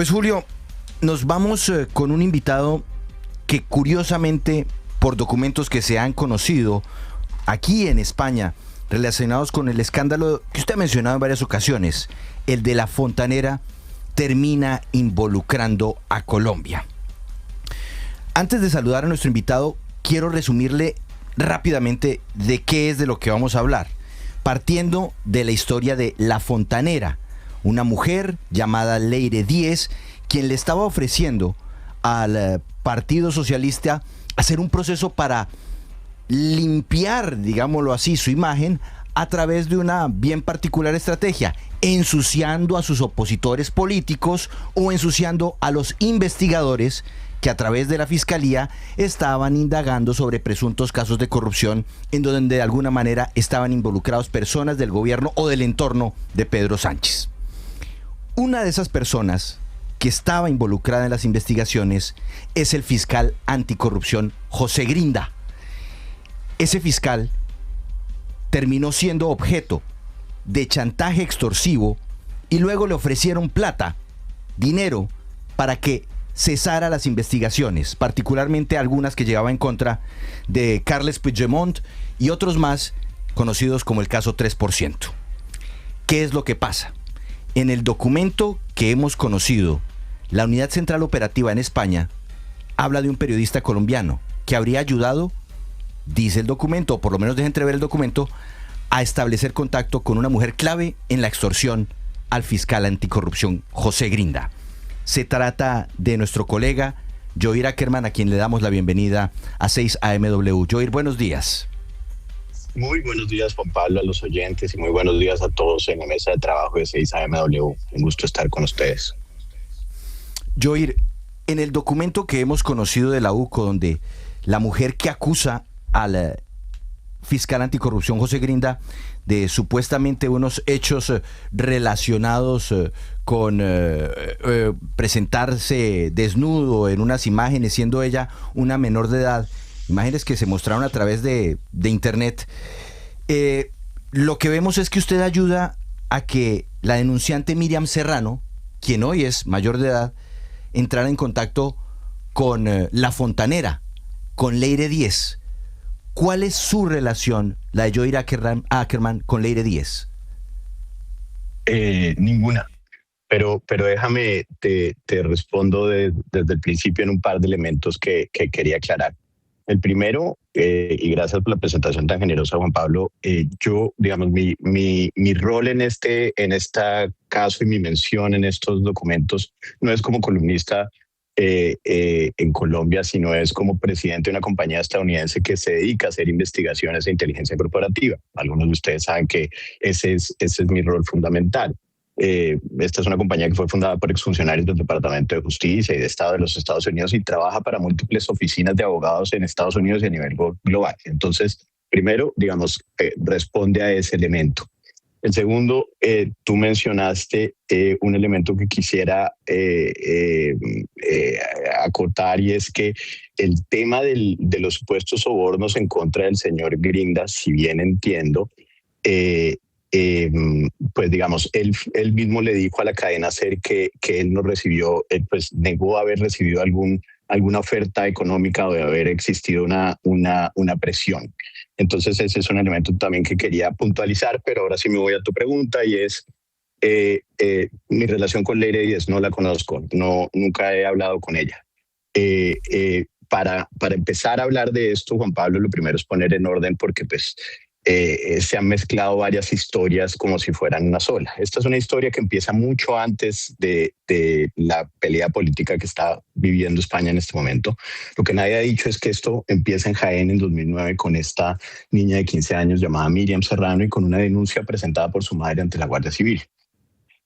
Pues Julio, nos vamos con un invitado que curiosamente, por documentos que se han conocido aquí en España, relacionados con el escándalo que usted ha mencionado en varias ocasiones, el de la Fontanera, termina involucrando a Colombia. Antes de saludar a nuestro invitado, quiero resumirle rápidamente de qué es de lo que vamos a hablar, partiendo de la historia de la Fontanera, una mujer llamada Leire Díez, quien le estaba ofreciendo al Partido Socialista hacer un proceso para limpiar, digámoslo así, su imagen a través de una bien particular estrategia, ensuciando a sus opositores políticos o ensuciando a los investigadores que a través de la Fiscalía estaban indagando sobre presuntos casos de corrupción en donde de alguna manera estaban involucrados personas del gobierno o del entorno de Pedro Sánchez. Una de esas personas que estaba involucrada en las investigaciones es el fiscal anticorrupción José Grinda. Ese fiscal terminó siendo objeto de chantaje extorsivo y luego le ofrecieron plata, dinero, para que cesara las investigaciones, particularmente algunas que llevaba en contra de Carles Puigdemont y otros más conocidos como el caso 3%. ¿Qué es lo que pasa? En el documento que hemos conocido, la Unidad Central Operativa en España habla de un periodista colombiano que habría ayudado, dice el documento, o por lo menos deja entrever el documento, a establecer contacto con una mujer clave en la extorsión al fiscal anticorrupción José Grinda. Se trata de nuestro colega Joir Ackerman, a quien le damos la bienvenida a 6AMW. Joir, buenos días. Muy buenos días, Juan Pablo, a los oyentes, y muy buenos días a todos en la mesa de trabajo de 6AMW. Un gusto estar con ustedes. Joir, en el documento que hemos conocido de la UCO, donde la mujer que acusa al fiscal anticorrupción José Grinda de supuestamente unos hechos relacionados con presentarse desnudo en unas imágenes, siendo ella una menor de edad, imágenes que se mostraron a través de internet, lo que vemos es que usted ayuda a que la denunciante Miriam Serrano, quien hoy es mayor de edad, entrara en contacto con la Fontanera, con Leire Díez. ¿Cuál es su relación, la de Joir Ackerman, con Leire Díez? Ninguna. Pero déjame, te respondo desde el principio en un par de elementos que quería aclarar. El primero, y gracias por la presentación tan generosa, Juan Pablo, yo, digamos, mi rol en este caso y mi mención en estos documentos no es como columnista en Colombia, sino es como presidente de una compañía estadounidense que se dedica a hacer investigaciones de inteligencia corporativa. Algunos de ustedes saben que ese es mi rol fundamental. Esta es una compañía que fue fundada por exfuncionarios del Departamento de Justicia y de Estado de los Estados Unidos y trabaja para múltiples oficinas de abogados en Estados Unidos y a nivel global. Entonces, primero, digamos, responde a ese elemento. El segundo, tú mencionaste un elemento que quisiera acotar, y es que el tema de los supuestos sobornos en contra del señor Grinda, si bien entiendo, pues digamos, él mismo le dijo a la cadena SER que él no recibió, pues negó haber recibido alguna oferta económica o de haber existido una presión. Entonces ese es un elemento también que quería puntualizar, pero ahora sí me voy a tu pregunta, y es mi relación con Leire Díez. No la conozco, nunca he hablado con ella. Para empezar a hablar de esto, Juan Pablo, lo primero es poner en orden, porque pues se han mezclado varias historias como si fueran una sola. Esta es una historia que empieza mucho antes de la pelea política que está viviendo España en este momento. Lo que nadie ha dicho es que esto empieza en Jaén en 2009 con esta niña de 15 años llamada Miriam Serrano y con una denuncia presentada por su madre ante la Guardia Civil.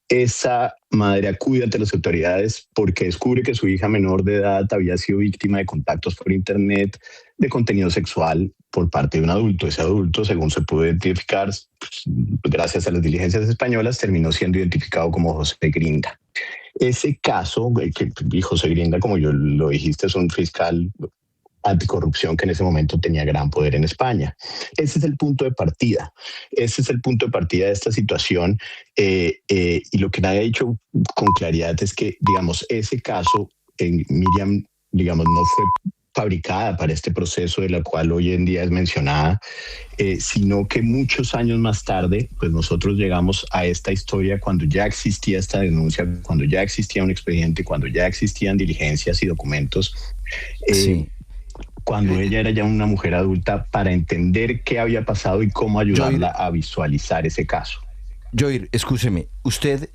Esa madre acude ante las autoridades porque descubre que su hija menor de edad había sido víctima de contactos por internet de contenido sexual por parte de un adulto. Ese adulto, según se pudo identificar, pues, gracias a las diligencias españolas, terminó siendo identificado como José Grinda. Ese caso, que José Grinda, como yo lo dijiste, es un fiscal anticorrupción que en ese momento tenía gran poder en España. Ese es el punto de partida. Ese es el punto de partida de esta situación. Y lo que nadie ha dicho con claridad es que, digamos, ese caso, Miriam, digamos, no fue fabricada para este proceso de la cual hoy en día es mencionada, sino que muchos años más tarde, pues nosotros llegamos a esta historia cuando ya existía esta denuncia, cuando ya existía un expediente, cuando ya existían diligencias y documentos, Sí. cuando ella era ya una mujer adulta, para entender qué había pasado y cómo ayudarla a visualizar ese caso. Joir, escúcheme, ¿usted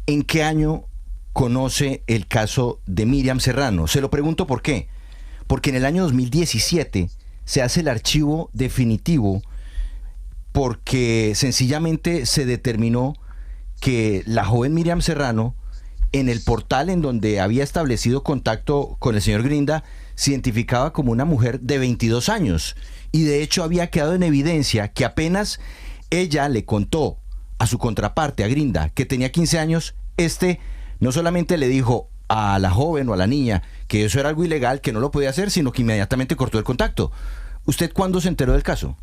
en qué año conoce el caso de Miriam Serrano? Se lo pregunto por qué. Porque en el año 2017 se hace el archivo definitivo porque sencillamente se determinó que la joven Miriam Serrano, en el portal en donde había establecido contacto con el señor Grinda, se identificaba como una mujer de 22 años. Y de hecho había quedado en evidencia que apenas ella le contó a su contraparte, a Grinda, que tenía 15 años, no solamente le dijo a la joven o a la niña que eso era algo ilegal, que no lo podía hacer, sino que inmediatamente cortó el contacto. ¿Usted cuándo se enteró del caso?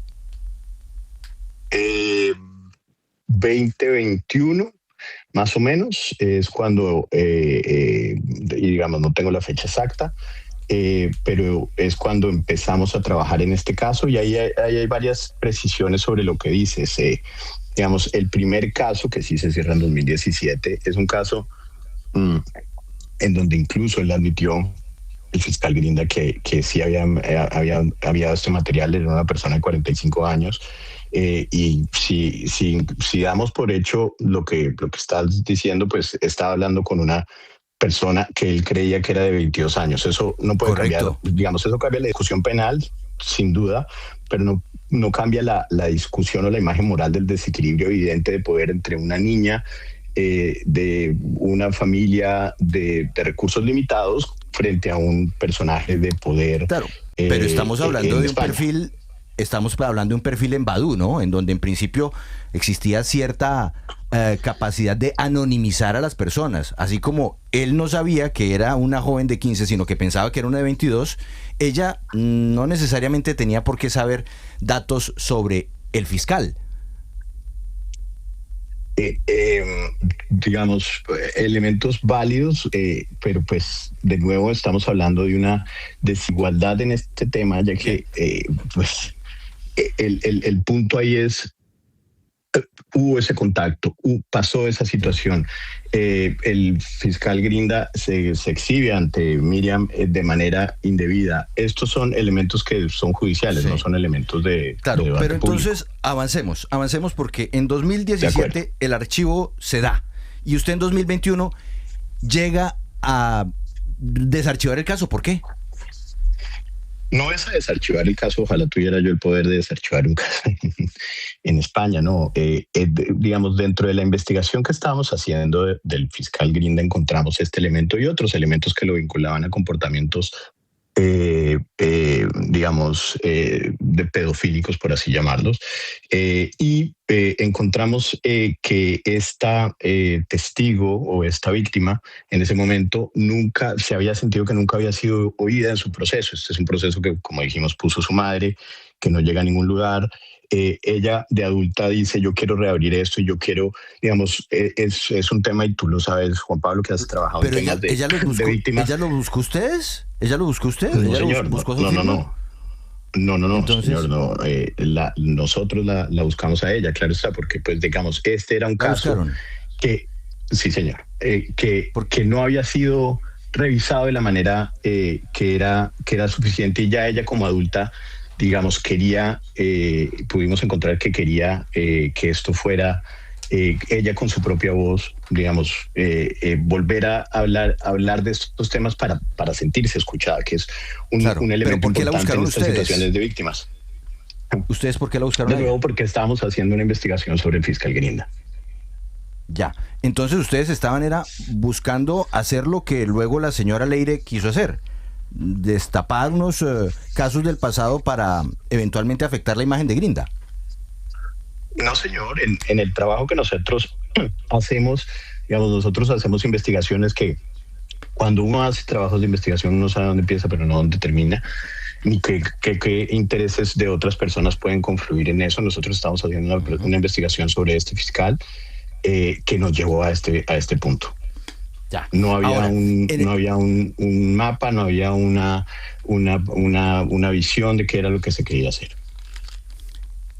2021, más o menos, es cuando, digamos, no tengo la fecha exacta, pero es cuando empezamos a trabajar en este caso, y ahí hay varias precisiones sobre lo que dices. Digamos, el primer caso, que sí se cierra en 2017, es un caso en donde incluso él admitió, el fiscal Grinda, que sí había dado este material, era una persona de 45 años, y si damos por hecho lo que estás diciendo, pues estaba hablando con una persona que él creía que era de 22 años. Eso no puede cambiar, digamos, eso cambia la discusión penal, sin duda, pero no cambia la discusión o la imagen moral del desequilibrio evidente de poder entre una niña de una familia de recursos limitados frente a un personaje de poder. Claro, pero estamos hablando de un perfil, en Badoo, ¿no? En donde en principio existía cierta capacidad de anonimizar a las personas. Así como él no sabía que era una joven de 15, sino que pensaba que era una de 22, ella no necesariamente tenía por qué saber datos sobre el fiscal. Digamos, elementos válidos, pero pues de nuevo estamos hablando de una desigualdad en este tema, ya que pues el punto ahí es, hubo ese contacto, pasó esa situación. El fiscal Grinda se exhibe ante Miriam de manera indebida. Estos son elementos que son judiciales, no son elementos de debate pero entonces público. avancemos porque en 2017 el archivo se da y usted en 2021 llega a desarchivar el caso. ¿Por qué? No es a desarchivar el caso, ojalá tuviera yo el poder de desarchivar un caso en España, no. Digamos, dentro de la investigación que estábamos haciendo del fiscal Grinda encontramos este elemento y otros elementos que lo vinculaban a comportamientos, digamos, de pedofílicos, por así llamarlos. Y encontramos que esta testigo o esta víctima en ese momento nunca se había sentido que nunca había sido oída en su proceso. Este es un proceso que, como dijimos, puso su madre, que no llega a ningún lugar. Ella de adulta dice, yo quiero reabrir esto y yo quiero, digamos, es un tema, y tú lo sabes, Juan Pablo, que has trabajado pero en temas de víctimas. ¿Ella lo buscó ustedes? ¿Ella lo buscó usted? No, ¿Ella señor, lo buscó no, entonces, señor, no. Nosotros la buscamos a ella, claro está, porque pues digamos, este era un caso que, sí señor, que no había sido revisado de la manera que era suficiente, y ya ella como adulta, digamos, pudimos encontrar que quería que esto fuera ella con su propia voz, digamos, volver a hablar de estos temas para sentirse escuchada, que es un elemento importante en estas situaciones de víctimas. ¿Ustedes por qué la buscaron? De nuevo, porque estábamos haciendo una investigación sobre el fiscal Grinda. Ya, entonces ustedes estaban buscando hacer lo que luego la señora Leire quiso hacer, destapar unos casos del pasado para eventualmente afectar la imagen de Grinda. No, señor, en el trabajo que nosotros hacemos, digamos, nosotros hacemos investigaciones que cuando uno hace trabajos de investigación uno sabe dónde empieza pero no dónde termina. ni qué intereses de otras personas pueden confluir en eso. Nosotros estamos haciendo una investigación sobre este fiscal que nos llevó a este punto. Ya. No había, Ahora, no había un mapa, no había una visión de qué era lo que se quería hacer.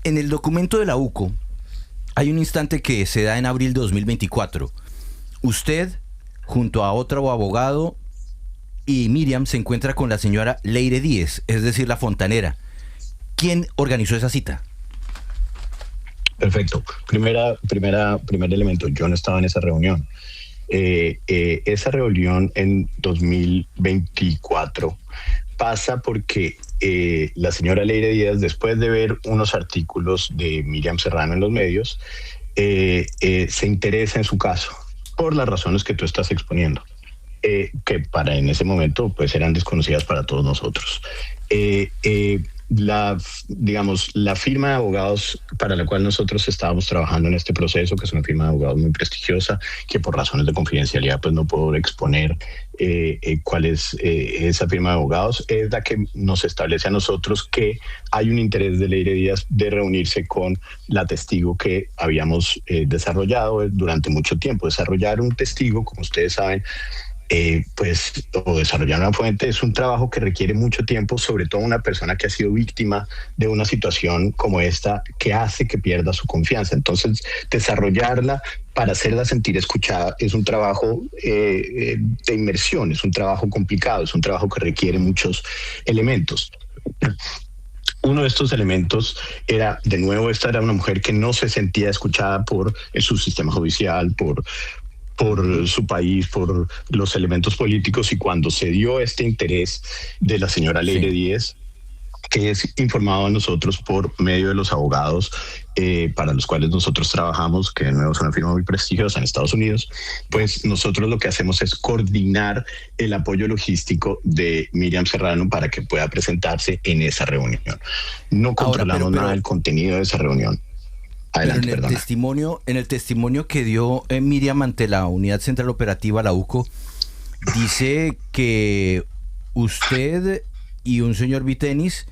En el documento de la UCO hay un instante que se da en abril de 2024. Usted, junto a otro abogado, y Miriam se encuentra con la señora Leire Díez, es decir, la fontanera. ¿Quién organizó esa cita? Perfecto. Primer elemento, yo no estaba en esa reunión. Esa reunión en 2024 pasa porque la señora Leire Díaz, después de ver unos artículos de Miriam Serrano en los medios, se interesa en su caso por las razones que tú estás exponiendo, que para en ese momento pues eran desconocidas para todos nosotros. La firma de abogados para la cual nosotros estábamos trabajando en este proceso, que es una firma de abogados muy prestigiosa, que por razones de confidencialidad pues no puedo exponer cuál es esa firma de abogados, es la que nos establece a nosotros que hay un interés de Leire Díaz de reunirse con la testigo que habíamos desarrollado durante mucho tiempo. Desarrollar un testigo, como ustedes saben, o desarrollar una fuente es un trabajo que requiere mucho tiempo, sobre todo una persona que ha sido víctima de una situación como esta que hace que pierda su confianza. Entonces, desarrollarla para hacerla sentir escuchada es un trabajo de inmersión, es un trabajo complicado, es un trabajo que requiere muchos elementos. Uno de estos elementos era, de nuevo, esta era una mujer que no se sentía escuchada por su sistema judicial, por su país, por los elementos políticos, y cuando se dio este interés de la señora Leire Díez, que es informado a nosotros por medio de los abogados para los cuales nosotros trabajamos, que de nuevo es una firma muy prestigiosa en Estados Unidos, pues nosotros lo que hacemos es coordinar el apoyo logístico de Miriam Serrano para que pueda presentarse en esa reunión. No controlamos nada del contenido de esa reunión. Adelante, pero en el testimonio que dio Miriam ante la Unidad Central Operativa, la UCO, dice que usted y un señor Vitenis,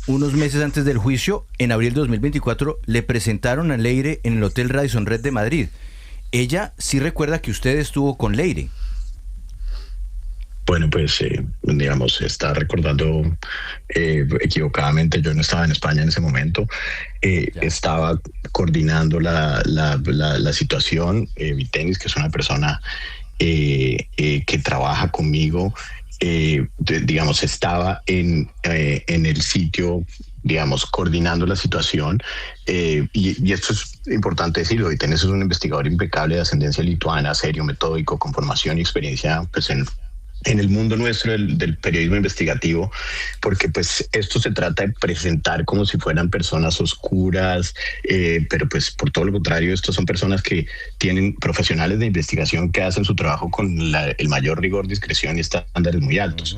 unos meses antes del juicio, en abril de 2024, le presentaron a Leire en el Hotel Radisson Red de Madrid. Ella sí recuerda que usted estuvo con Leire. Bueno, pues está recordando equivocadamente. Yo no estaba en España en ese momento. Estaba coordinando la situación. Vitenis, que es una persona que trabaja conmigo, estaba en el sitio, coordinando la situación. Y esto es importante decirlo. Vitenis es un investigador impecable de ascendencia lituana, serio, metódico, con formación y experiencia pues en el mundo nuestro del periodismo investigativo, porque pues esto se trata de presentar como si fueran personas oscuras, pero pues por todo lo contrario, estos son personas que tienen profesionales de investigación que hacen su trabajo con el mayor rigor, discreción y estándares muy altos.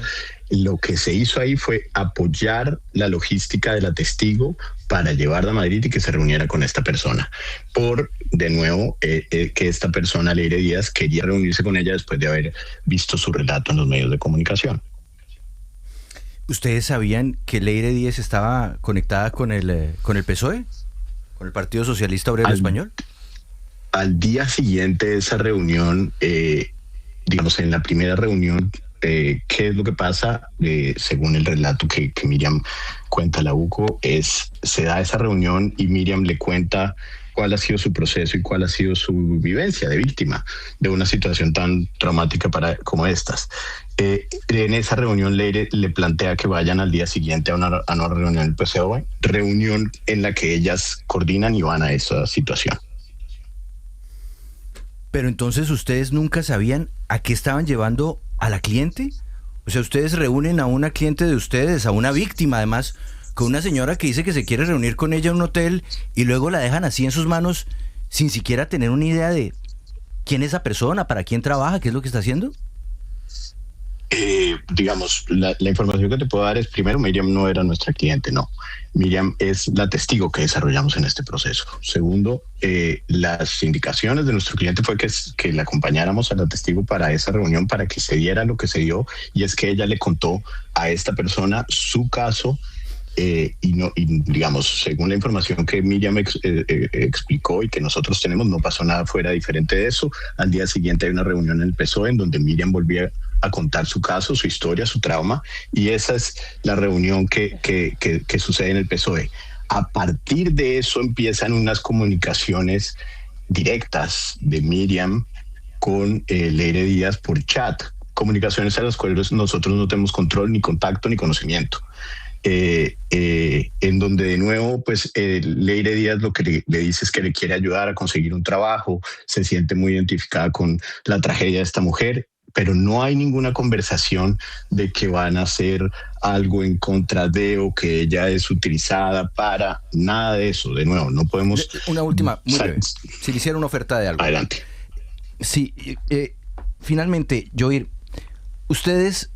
Lo que se hizo ahí fue apoyar la logística de la testigo para llevarla a Madrid y que se reuniera con esta persona. De nuevo, que esta persona, Leire Díaz, quería reunirse con ella después de haber visto su relato en los medios de comunicación. ¿Ustedes sabían que Leire Díaz estaba conectada con el PSOE? ¿Con el Partido Socialista Obrero Español? Al día siguiente de esa reunión, en la primera reunión, ¿qué es lo que pasa? Según el relato que Miriam cuenta a la UCO, se da esa reunión y Miriam le cuenta cuál ha sido su proceso y cuál ha sido su vivencia de víctima de una situación tan traumática como estas. En esa reunión Leire le plantea que vayan al día siguiente a una reunión del PSOE, reunión en la que ellas coordinan y van a esa situación. Pero entonces ustedes nunca sabían a qué estaban llevando a la cliente. O sea, ustedes reúnen a una cliente de ustedes, a una víctima además, con una señora que dice que se quiere reunir con ella en un hotel y luego la dejan así en sus manos sin siquiera tener una idea de quién es esa persona, para quién trabaja, qué es lo que está haciendo. Digamos, la información que te puedo dar es, primero, Miriam no era nuestra cliente, no. Miriam es la testigo que desarrollamos en este proceso. Segundo, las indicaciones de nuestro cliente fue que le acompañáramos a la testigo para esa reunión, para que se diera lo que se dio, y es que ella le contó a esta persona su caso. Y digamos, según la información que Miriam explicó y que nosotros tenemos, no pasó nada fuera diferente de eso. Al día siguiente hay una reunión en el PSOE en donde Miriam volvía a contar su caso, su historia, su trauma, y esa es la reunión que sucede en el PSOE. A partir de eso empiezan unas comunicaciones directas de Miriam con Leire Díaz por chat, comunicaciones a las cuales nosotros no tenemos control, ni contacto, ni conocimiento. En donde de nuevo pues Leire Díaz lo que le dice es que le quiere ayudar a conseguir un trabajo, se siente muy identificada con la tragedia de esta mujer, pero no hay ninguna conversación de que van a hacer algo en contra de o que ella es utilizada para nada de eso. De nuevo, no podemos... Una última, muy breve. Si le hiciera una oferta de algo. Adelante. Sí, finalmente, Yoir, ¿ustedes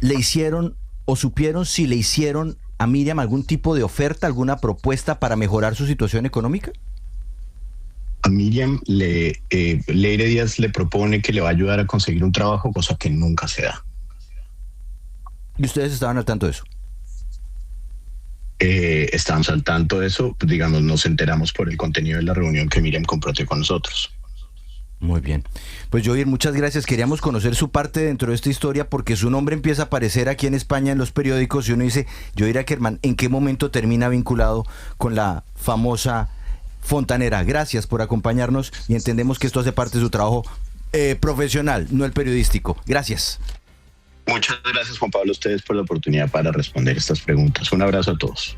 le hicieron o supieron si le hicieron a Miriam algún tipo de oferta, alguna propuesta para mejorar su situación económica? A Miriam Leire Díaz le propone que le va a ayudar a conseguir un trabajo, cosa que nunca se da. ¿Y ustedes estaban al tanto de eso? Estábamos al tanto de eso, digamos, nos enteramos por el contenido de la reunión que Miriam compartió con nosotros. Muy bien. Pues Yoir, muchas gracias. Queríamos conocer su parte dentro de esta historia porque su nombre empieza a aparecer aquí en España en los periódicos y uno dice, Yoir Ackerman, ¿en qué momento termina vinculado con la famosa fontanera? Gracias por acompañarnos y entendemos que esto hace parte de su trabajo profesional, no el periodístico. Gracias. Muchas gracias, Juan Pablo, a ustedes por la oportunidad para responder estas preguntas. Un abrazo a todos.